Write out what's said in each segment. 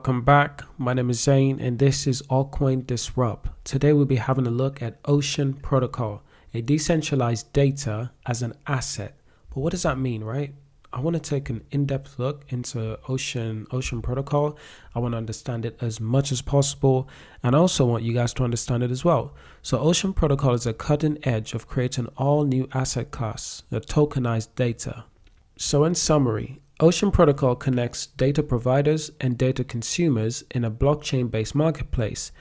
Welcome back. My name is Zane and this is Altcoin Disrupt. Today we'll be having a look at Ocean Protocol, a decentralized data as an asset. But what does that mean, right? I want to take an in-depth look into Ocean Protocol. I want to understand it as much as possible, and I also want you guys to understand it as well. So Ocean Protocol is a cutting edge of creating all new asset class, the tokenized data. So in summary, Ocean Protocol connects data providers and data consumers in a blockchain-based marketplace.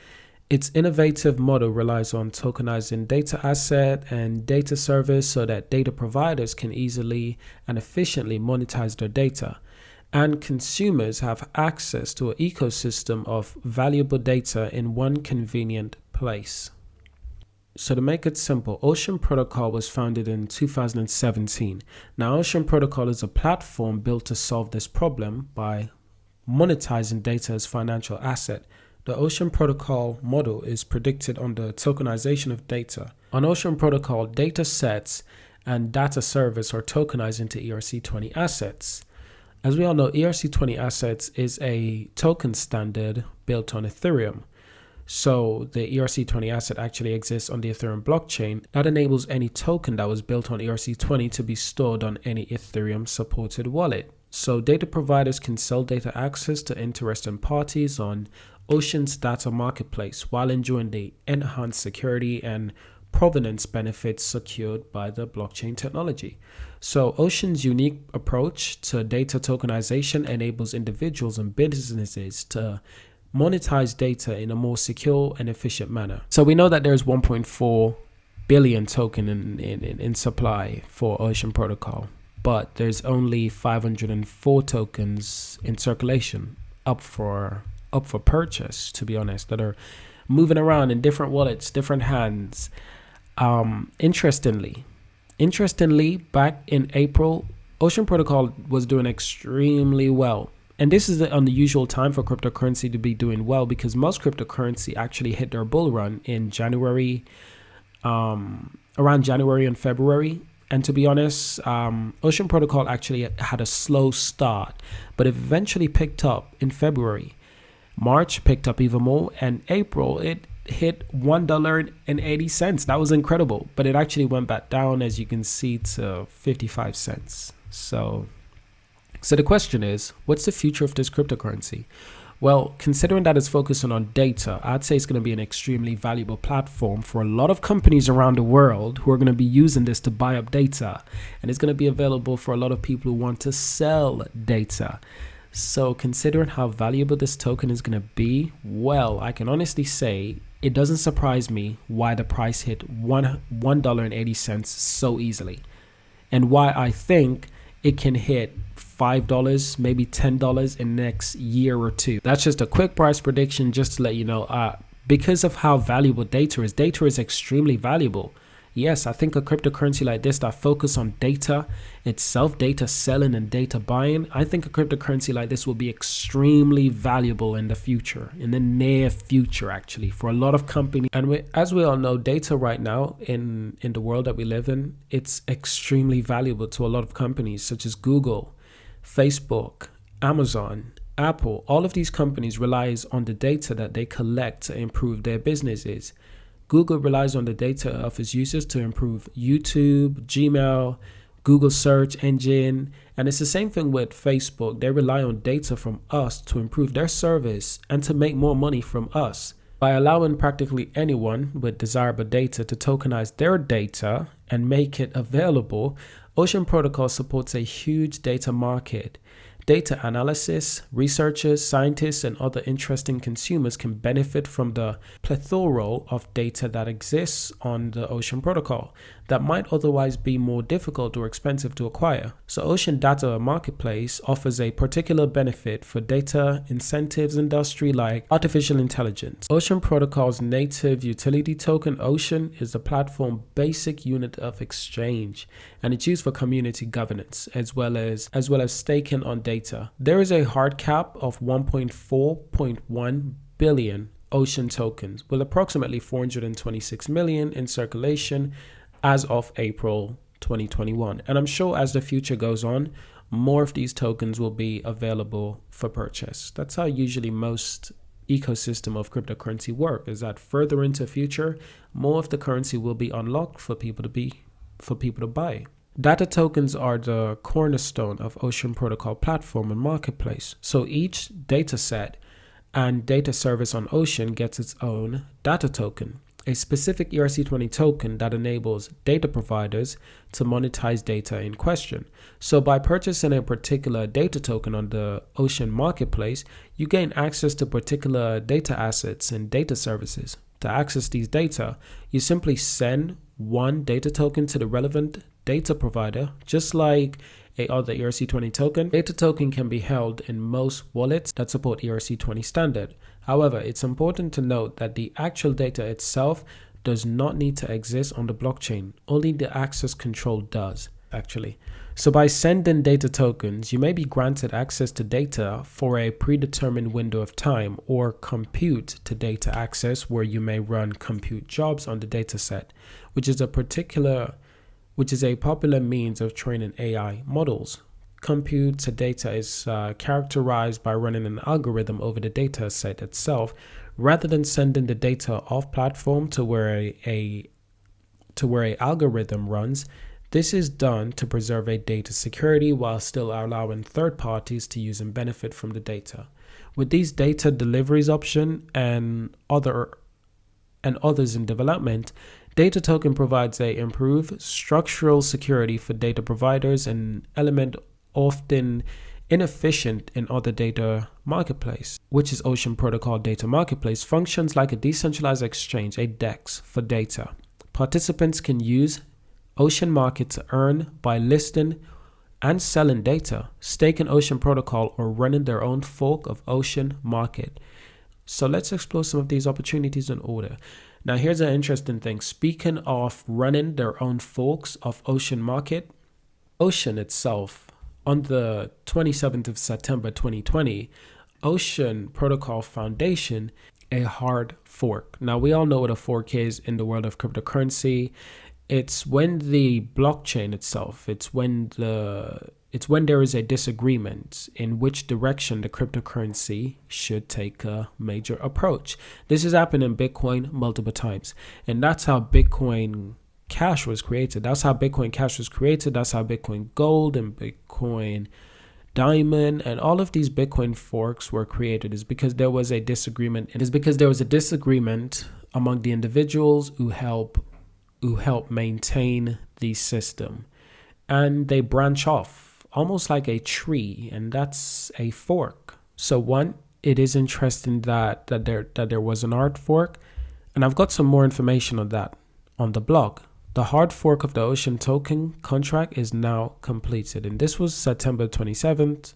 Its innovative model relies on tokenizing data asset and data service so that data providers can easily and efficiently monetize their data, and consumers have access to an ecosystem of valuable data in one convenient place. So to make it simple, Ocean Protocol was founded in 2017. Now, Ocean Protocol is a platform built to solve this problem by monetizing data as financial asset. The Ocean Protocol model is predicted on the tokenization of data. On Ocean Protocol, data sets and data service are tokenized into ERC20 assets. As we all know, ERC20 assets is a token standard built on Ethereum. So the ERC20 asset actually exists on the Ethereum blockchain that enables any token that was built on ERC20 to be stored on any Ethereum supported wallet. So data providers can sell data access to interested parties on Ocean's data marketplace while enjoying the enhanced security and provenance benefits secured by the blockchain technology. So Ocean's unique approach to data tokenization enables individuals and businesses to monetize data in a more secure and efficient manner. So we know that there's 1.4 billion token in supply for Ocean Protocol, but there's only 504 tokens in circulation up for purchase, to be honest, that are moving around in different wallets, different hands. Interestingly, back in April, Ocean Protocol was doing extremely well. And this is the unusual time for cryptocurrency to be doing well, because most cryptocurrency actually hit their bull run in January, around January and February. And to be honest, Ocean Protocol actually had a slow start, but it eventually picked up in February. March picked up even more, and April it hit $1.80. That was incredible, but it actually went back down, as you can see, to 55 cents. So the question is, what's the future of this cryptocurrency? Well, considering that it's focusing on data, I'd say it's going to be an extremely valuable platform for a lot of companies around the world who are going to be using this to buy up data. And it's going to be available for a lot of people who want to sell data. So considering how valuable this token is going to be, well, I can honestly say it doesn't surprise me why the price hit $1.80 so easily, and why I think it can hit $5, maybe $10 in the next year or two. That's just a quick price prediction, just to let you know, because of how valuable data is extremely valuable. Yes, I think a cryptocurrency like this that focus on data itself, data selling and data buying, I think a cryptocurrency like this will be extremely valuable in the future, in the near future, actually, for a lot of companies. And as we all know, data right now in the world that we live in, it's extremely valuable to a lot of companies such as Google, Facebook, Amazon, Apple. All of these companies relies on the data that they collect to improve their businesses. Google relies on the data of its users to improve YouTube, Gmail, Google search engine, and it's the same thing with Facebook. They rely on data from us to improve their service and to make more money from us. By allowing practically anyone with desirable data to tokenize their data and make it available, Ocean Protocol supports a huge data market. Data analysis, researchers, scientists, and other interesting consumers can benefit from the plethora of data that exists on the Ocean Protocol that might otherwise be more difficult or expensive to acquire. So Ocean Data Marketplace offers a particular benefit for data incentives industry like artificial intelligence. Ocean Protocol's native utility token, Ocean, is the platform basic unit of exchange, and it's used for community governance as well as staking on data. There is a hard cap of 1.4.1 billion Ocean tokens, with approximately 426 million in circulation as of April 2021. And I'm sure as the future goes on, more of these tokens will be available for purchase. That's how usually most ecosystem of cryptocurrency work, is that further into the future, more of the currency will be unlocked for people to buy. Data tokens are the cornerstone of Ocean Protocol platform and marketplace. So each data set and data service on Ocean gets its own data token, a specific ERC20 token that enables data providers to monetize data in question. So by purchasing a particular data token on the Ocean marketplace, you gain access to particular data assets and data services. To access these data, you simply send one data token to the relevant data provider, just like a other ERC20 token. Data token can be held in most wallets that support ERC20 standard. However, it's important to note that the actual data itself does not need to exist on the blockchain. Only the access control does, actually. So by sending data tokens, you may be granted access to data for a predetermined window of time, or compute to data access, where you may run compute jobs on the data set, which is a popular means of training AI models. Compute to data is characterized by running an algorithm over the data set itself, rather than sending the data off platform to where a algorithm runs. This is done to preserve a data security while still allowing third parties to use and benefit from the data. With these data deliveries option and others in development, data token provides a improved structural security for data providers, an element often inefficient in other data marketplace, which is Ocean Protocol Data Marketplace, functions like a decentralized exchange, a DEX for data. Participants can use Ocean Market to earn by listing and selling data, staking Ocean Protocol, or running their own fork of Ocean Market. So let's explore some of these opportunities in order. Now here's an interesting thing. Speaking of running their own forks of Ocean Market, Ocean itself, on the 27th of September 2020, Ocean Protocol Foundation, a hard fork. Now we all know what a fork is in the world of cryptocurrency. It's when the blockchain itself, it's when there is a disagreement in which direction the cryptocurrency should take a major approach. This has happened in Bitcoin multiple times, and that's how Bitcoin Cash was created. That's how Bitcoin Cash was created. That's how Bitcoin Gold and Bitcoin Diamond and all of these Bitcoin forks were created, is because there was a disagreement. It is because there was a disagreement among the individuals who help maintain the system, and they branch off almost like a tree, and that's a fork. So one, it is interesting that there was an hard fork, and I've got some more information on that on the blog. The hard fork of the Ocean token contract is now completed, and this was September 27th,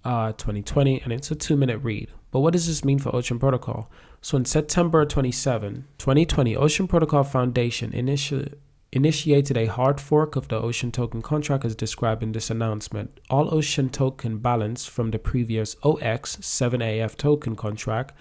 2020, and it's a 2-minute read. But what does this mean for Ocean Protocol? So on September 27, 2020, Ocean Protocol Foundation initiated a hard fork of the Ocean token contract as described in this announcement. All Ocean token balance from the previous OX7AF token contract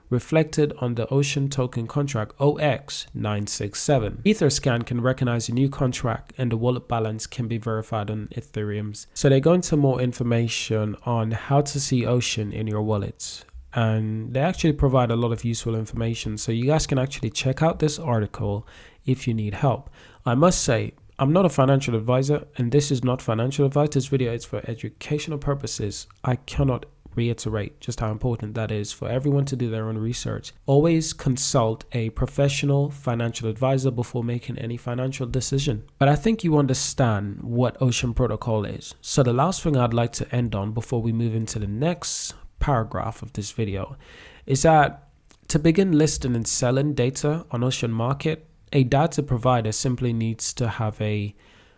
reflected on the Ocean token contract OX967. Etherscan can recognize a new contract, and the wallet balance can be verified on Ethereum's. So they go into more information on how to see Ocean in your wallets, and they actually provide a lot of useful information. So you guys can actually check out this article if you need help. I must say, I'm not a financial advisor, and this is not financial advice. This video is for educational purposes. I cannot reiterate just how important that is for everyone to do their own research. Always consult a professional financial advisor before making any financial decision. But I think you understand what Ocean Protocol is. So the last thing I'd like to end on before we move into the next paragraph of this video is that to begin listing and selling data on Ocean Market, a data provider simply needs to have a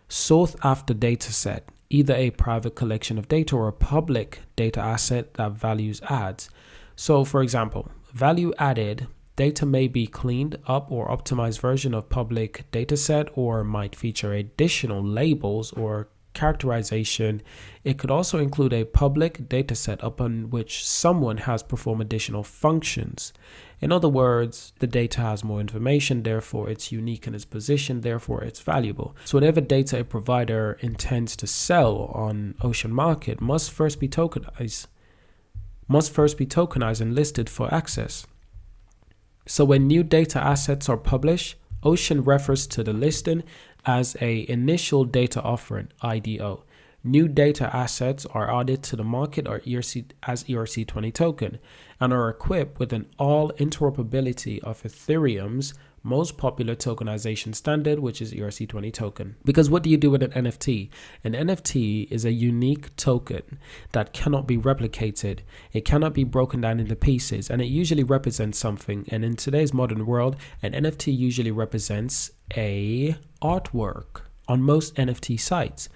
sought after data set, either a private collection of data or a public data asset that values adds. So for example, value added data may be cleaned up or optimized version of public data set, or might feature additional labels or characterization. It could also include a public dataset upon which someone has performed additional functions. In other words, the data has more information, therefore it's unique in its position, therefore it's valuable. So whatever data a provider intends to sell on Ocean Market must first be tokenized and listed for access. So when new data assets are published, Ocean refers to the listing as a initial data offering, IDO. New data assets are added to the market or as ERC20 token and are equipped with an all interoperability of Ethereum's most popular tokenization standard, which is ERC20 token. Because what do you do with an NFT? An NFT is a unique token that cannot be replicated. It cannot be broken down into pieces, and it usually represents something. And in today's modern world, an NFT usually represents a artwork on most NFT sites.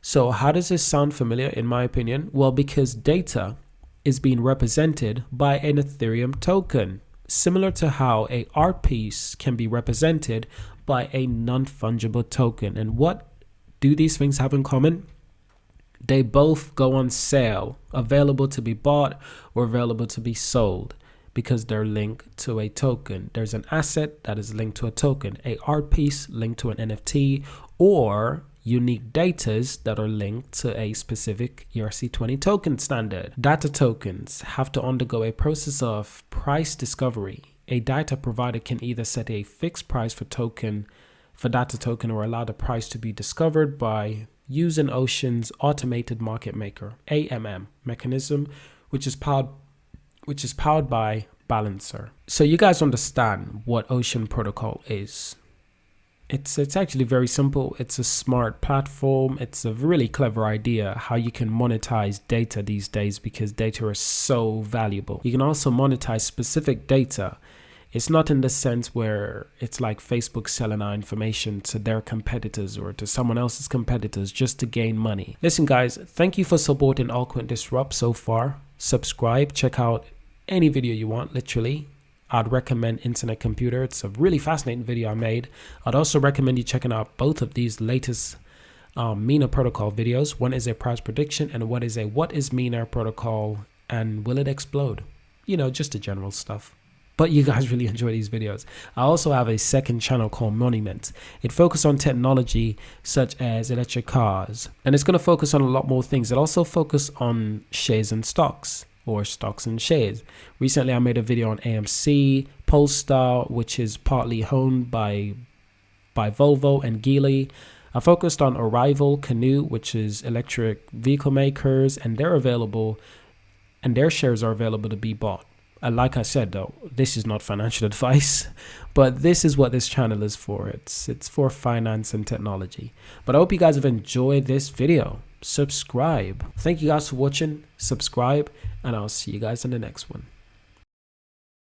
So how does this sound familiar in my opinion? Well, because data is being represented by an Ethereum token, similar to how a art piece can be represented by a non-fungible token. And what do these things have in common? They both go on sale, available to be bought or available to be sold, because they're linked to a token. There's an asset that is linked to a token, a art piece linked to an NFT, or unique datas that are linked to a specific ERC20 token standard. Data tokens have to undergo a process of price discovery. A data provider can either set a fixed price for data token or allow the price to be discovered by using Ocean's automated market maker, AMM mechanism, which is powered by Balancer. So you guys understand what Ocean Protocol is. It's actually very simple. It's a smart platform. It's a really clever idea how you can monetize data these days, because data is so valuable. You can also monetize specific data. It's not in the sense where it's like Facebook selling our information to their competitors or to someone else's competitors just to gain money. Listen guys, thank you for supporting Altcoin Disrupt so far. Subscribe, check out any video you want, literally. I'd recommend Internet Computer. It's a really fascinating video I made. I'd also recommend you checking out both of these latest Mina protocol videos. One is a price prediction and one is a what is Mina protocol and will it explode? You know, just the general stuff. But you guys really enjoy these videos. I also have a second channel called Monument. It focuses on technology such as electric cars. And it's going to focus on a lot more things. It also focuses on shares and stocks, or stocks and shares. Recently, I made a video on AMC, Polestar, which is partly owned by Volvo and Geely. I focused on Arrival, Canoo, which is electric vehicle makers, and they're available, and their shares are available to be bought. And like I said, though, this is not financial advice, but this is what this channel is for. It's for finance and technology. But I hope you guys have enjoyed this video. Subscribe. Thank you guys for watching. Subscribe, and I'll see you guys in the next one.